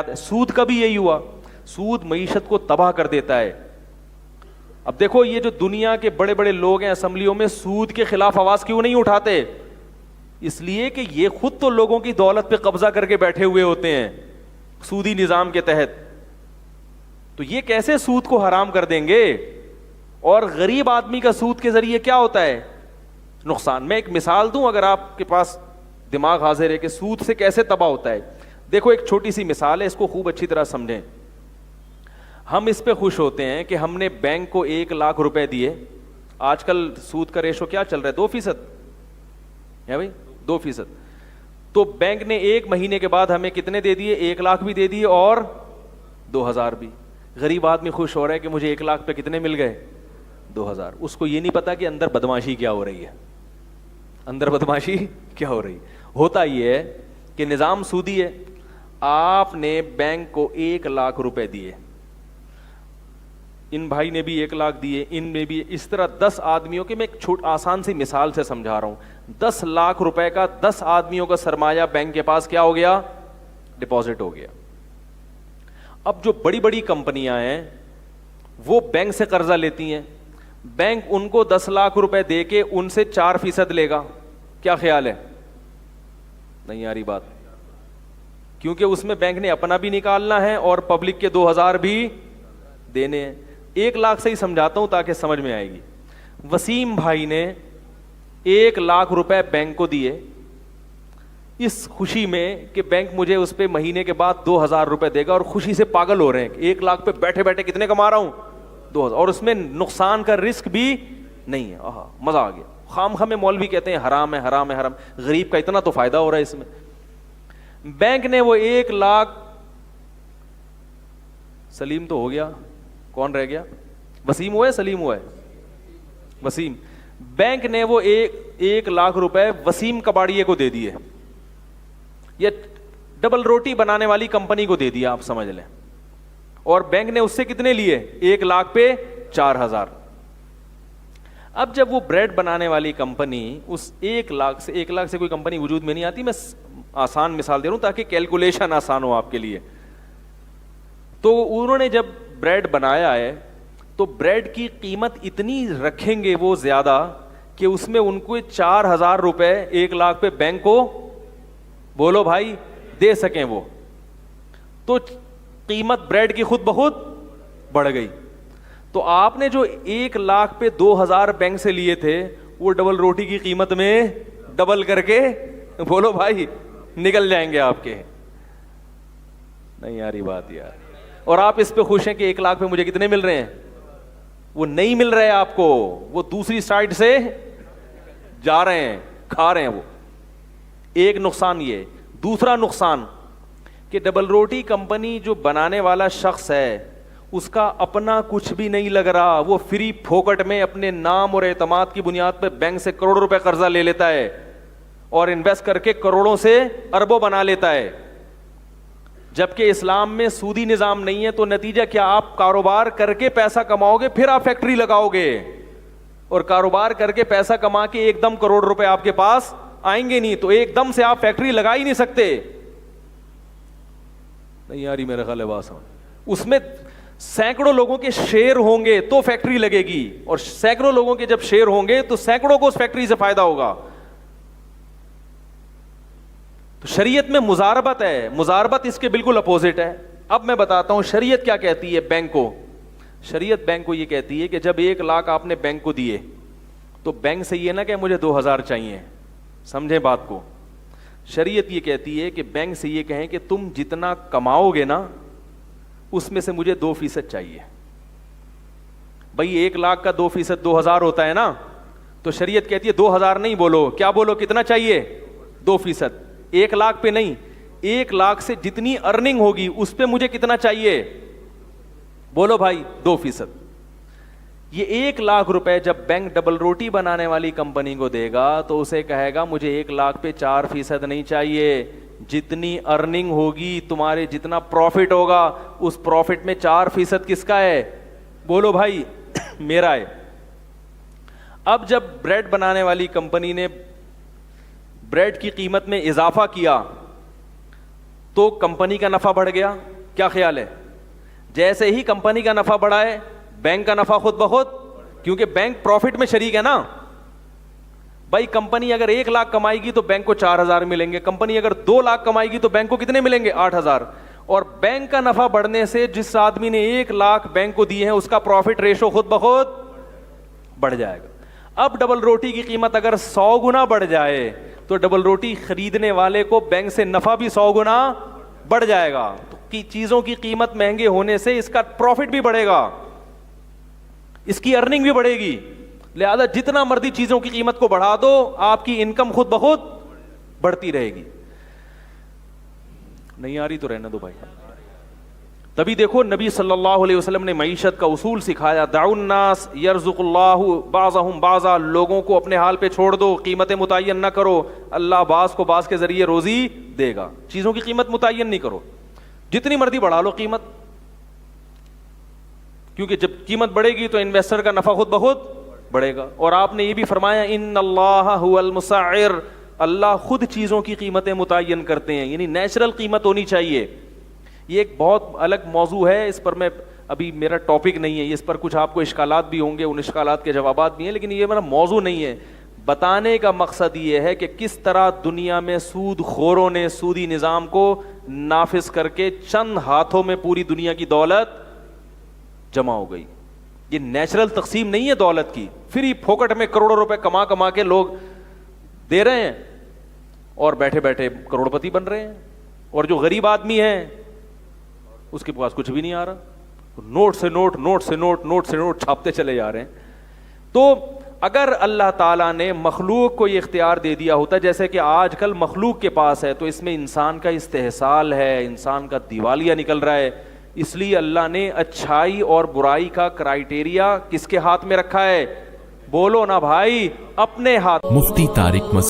ہے. سود کا بھی یہی ہوا. سود معیشت کو تباہ کر دیتا ہے. اب دیکھو یہ جو دنیا کے بڑے بڑے لوگ ہیں اسمبلیوں میں, سود کے خلاف آواز کیوں نہیں اٹھاتے؟ اس لیے کہ یہ خود تو لوگوں کی دولت پہ قبضہ کر کے بیٹھے ہوئے ہوتے ہیں سودی نظام کے تحت. تو یہ کیسے سود کو حرام کر دیں گے؟ اور غریب آدمی کا سود کے ذریعے کیا ہوتا ہے؟ نقصان. میں ایک مثال دوں اگر آپ کے پاس دماغ حاضر ہے کہ سود سے کیسے تباہ ہوتا ہے. دیکھو ایک چھوٹی سی مثال ہے, اس کو خوب اچھی طرح سمجھیں. ہم اس پہ خوش ہوتے ہیں کہ ہم نے بینک کو 1,00,000 روپے دیے. آج کل سود کا ریشو کیا چل رہا ہے؟ 2% ہے بھائی, 2%. تو بینک نے 1 مہینے کے بعد ہمیں کتنے دے دیے؟ 1,00,000 بھی دے دیے اور 2,000 بھی. غریب آدمی خوش ہو رہا ہے کہ مجھے 1,00,000 پہ کتنے مل گئے؟ 2,000. اس کو یہ نہیں پتا کہ اندر بدماشی کیا ہو رہی ہے. اندر بدماشی کیا ہو رہی ہے. ہوتا یہ ہے کہ نظام سودی ہے. آپ نے بینک کو 1,00,000 روپے دیے, ان بھائی نے بھی 1,00,000 دیے, ان میں بھی, اس طرح 10 آدمیوں کے, میں ایک آسان سی مثال سے سمجھا رہا ہوں. 10,00,000 روپے کا 10 آدمیوں کا سرمایہ بینک کے پاس کیا ہو گیا؟ ڈپازٹ ہو گیا. اب جو بڑی بڑی کمپنیاں ہیں وہ بینک سے قرضہ لیتی ہیں. بینک ان کو 10,00,000 روپے دے کے ان سے 4% لے گا. کیا خیال ہے؟ نہیں آ رہی بات. کیونکہ اس میں بینک نے اپنا بھی نکالنا ہے اور پبلک کے 2,000 بھی دینے ہیں. 1,00,000 سے ہی سمجھاتا ہوں تاکہ سمجھ میں آئے گی. وسیم بھائی نے 1,00,000 روپے بینک کو دیے اس خوشی میں کہ بینک مجھے اس پہ مہینے کے بعد 2,000 روپے دے گا, اور خوشی سے پاگل ہو رہے ہیں. 1,00,000 پہ بیٹھے بیٹھے کتنے کما رہا ہوں؟ 2,000, اور اس میں نقصان کا رسک بھی نہیں ہے. مزہ آ گیا. خام خام مولوی کہتے ہیں حرام ہے حرام ہے حرام. غریب کا اتنا تو فائدہ ہو رہا ہے اس میں. بینک نے وہ 1,00,000, سلیم تو ہو گیا, کون رہ گیا؟ وسیم ہوا ہے, سلیم ہوا ہے؟ وسیم. بینک نے وہ 1,00,000 روپے وسیم کباڑیے کو دے دیے, یا ڈبل روٹی بنانے والی کمپنی کو دے دیا, آپ سمجھ لیں. اور بینک نے اس سے کتنے لیے؟ 1,00,000 پہ 4,000. اب جب وہ بریڈ بنانے والی کمپنی اس 1,00,000 سے کوئی کمپنی وجود میں نہیں آتی, میں آسان مثال دے رہا ہوں تاکہ کیلکولیشن آسان ہو آپ کے لیے. تو انہوں نے جب بریڈ بنایا ہے تو بریڈ کی قیمت اتنی رکھیں گے وہ زیادہ کہ اس میں ان کو 4,000 روپے 1,00,000 پہ بینک کو, بولو بھائی, دے سکیں وہ. تو قیمت بریڈ کی خود بخود بڑھ گئی. تو آپ نے جو 1,00,000 پہ 2,000 بینک سے لیے تھے وہ ڈبل روٹی کی قیمت میں ڈبل کر کے, بولو بھائی, نکل جائیں گے آپ کے. نہیں آ رہی بات یار. اور آپ اس پہ خوش ہیں کہ 1,00,000 پہ مجھے کتنے مل رہے ہیں؟ وہ نہیں مل رہے آپ کو, وہ دوسری سائڈ سے جا رہے ہیں, کھا رہے ہیں وہ. ایک نقصان یہ. دوسرا نقصان کہ ڈبل روٹی کمپنی جو بنانے والا شخص ہے اس کا اپنا کچھ بھی نہیں لگ رہا, وہ فری پھوکٹ میں اپنے نام اور اعتماد کی بنیاد پہ بینک سے کروڑوں روپے قرضہ لے لیتا ہے اور انویسٹ کر کے کروڑوں سے اربوں بنا لیتا ہے. جبکہ اسلام میں سودی نظام نہیں ہے. تو نتیجہ کیا؟ آپ کاروبار کر کے پیسہ کماؤ گے, پھر آپ فیکٹری لگاؤ گے, اور کاروبار کر کے پیسہ کما کے ایک دم کروڑ روپے آپ کے پاس آئیں گے نہیں. تو ایک دم سے آپ فیکٹری لگا ہی نہیں سکتے. نہیں یاری میرا خیال ہے بات. اس میں سینکڑوں لوگوں کے شیئر ہوں گے تو فیکٹری لگے گی, اور سینکڑوں لوگوں کے جب شیئر ہوں گے تو سینکڑوں کو اس فیکٹری سے فائدہ ہوگا. تو شریعت میں مزاربت ہے. مزاربت اس کے بالکل اپوزٹ ہے. اب میں بتاتا ہوں شریعت کیا کہتی ہے بینک کو. شریعت بینک کو یہ کہتی ہے کہ جب 1,00,000 آپ نے بینک کو دیے تو بینک سے یہ نہ کہ مجھے 2,000 چاہیے. سمجھیں بات کو. شریعت یہ کہتی ہے کہ بینک سے یہ کہیں کہ تم جتنا کماؤ گے نا اس میں سے مجھے 2% چاہیے. بھائی 1,00,000 کا 2% 2,000 ہوتا ہے نا. تو شریعت کہتی ہے 2,000 نہیں بولو, کیا بولو, کتنا چاہیے؟ 2%. 1,00,000 پہ نہیں, 1,00,000 سے جتنی ارننگ ہوگی اس پہ مجھے کتنا چاہیے؟ بولو بھائی 2%. یہ 1,00,000 روپے جب بینک ڈبل روٹی بنانے والی کمپنی کو دے گا تو اسے کہے گا مجھے 1,00,000 پہ 4% نہیں چاہیے. جتنی ارننگ ہوگی, تمہارے جتنا پروفٹ ہوگا, اس پروفٹ میں 4% کس کا ہے؟ بولو بھائی میرا ہے. اب جب بریڈ بنانے والی کمپنی نے بریڈ کی قیمت میں اضافہ کیا تو کمپنی کا نفع بڑھ گیا, کیا خیال ہے؟ جیسے ہی کمپنی کا نفع بڑھائے بینک کا نفع خود بخود, کیونکہ بینک پروفٹ میں شریک ہے نا بھائی. کمپنی اگر 1 لاکھ کمائے گی تو بینک کو 4,000 ملیں گے, کمپنی اگر 2 لاکھ کمائے گی تو بینک کو کتنے ملیں گے؟ 8,000. اور بینک کا نفع بڑھنے سے جس آدمی نے 1 لاکھ بینک کو دیے ہیں اس کا پروفٹ ریشو خود بخود بڑھ جائے گا. اب ڈبل روٹی کی قیمت اگر 100 گنا بڑھ جائے تو ڈبل روٹی خریدنے والے کو بینک سے نفع بھی 100 گنا بڑھ جائے گا. تو چیزوں کی قیمت مہنگے ہونے سے اس کا پروفٹ بھی بڑھے گا, اس کی ارننگ بھی بڑھے گی. لہذا جتنا مرضی چیزوں کی قیمت کو بڑھا دو آپ کی انکم خود بخود بڑھتی رہے گی. نہیں آ رہی تو رہنے دو بھائی. تبھی دیکھو نبی صلی اللہ علیہ وسلم نے معیشت کا اصول سکھایا, دعوا الناس یرزق اللہ بعضهم بعضا, لوگوں کو اپنے حال پہ چھوڑ دو, قیمتیں متعین نہ کرو, اللہ بعض کو بعض کے ذریعے روزی دے گا. چیزوں کی قیمت متعین نہیں کرو, جتنی مرضی بڑھا لو قیمت, کیونکہ جب قیمت بڑھے گی تو انویسٹر کا نفع خود بخود بڑھے گا. اور آپ نے یہ بھی فرمایا ان اللہ هو المسعر, اللہ خود چیزوں کی قیمتیں متعین کرتے ہیں, یعنی نیچرل قیمت ہونی چاہیے. یہ ایک بہت الگ موضوع ہے, اس پر میں ابھی میرا ٹاپک نہیں ہے, اس پر کچھ آپ کو اشکالات بھی ہوں گے, ان اشکالات کے جوابات بھی ہیں, لیکن یہ میرا موضوع نہیں ہے. بتانے کا مقصد یہ ہے کہ کس طرح دنیا میں سود خوروں نے سودی نظام کو نافذ کر کے چند ہاتھوں میں پوری دنیا کی دولت جمع ہو گئی. یہ نیچرل تقسیم نہیں ہے دولت کی, فری پھوکٹ میں کروڑوں روپے کما کما کے لوگ دے رہے ہیں اور بیٹھے بیٹھے کروڑ پتی بن رہے ہیں. اور جو غریب آدمی ہے اس کے پاس کچھ بھی نہیں آ رہا, نوٹ سے نوٹ, نوٹ سے نوٹ, نوٹ سے نوٹ چھاپتے چلے جا رہے ہیں. تو اگر اللہ تعالیٰ نے مخلوق کو یہ اختیار دے دیا ہوتا جیسے کہ آج کل مخلوق کے پاس ہے, تو اس میں انسان کا استحصال ہے, انسان کا دیوالیہ نکل رہا ہے. اس لیے اللہ نے اچھائی اور برائی کا کرائیٹیریا کس کے ہاتھ میں رکھا ہے؟ بولو نا بھائی, اپنے ہاتھ. مفتی طارق